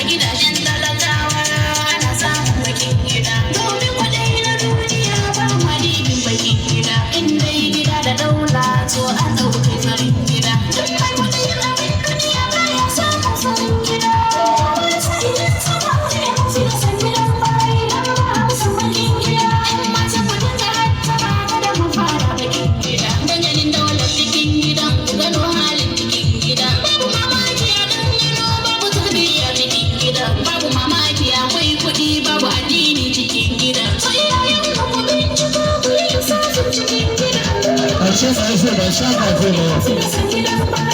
gidajen talakawa ana samun bakin gida. Domin kwaɗayi na duniya ba madibin bakin gida. In dai gida da daula to an ɗauke farin gida. Duk mai kwaɗayin abin duniya ba ya samun farin gida. Ba sa iya sama ne sai da san gidan bayi dan ba su bakin gida. In mace kudin da hatta ba kada mu fara bakin gida. Dangalin daular cikin gidan ku gano halin cikin gida. Babu mamaki a dangano babu tarbiyya cikin gida. Babu mamaki akwai kuɗi babu addini cikin gida. So iyayen ku bincika ku yi lissafin cikin gida. Ƙarshen ƙarshe ba sha kafe ba.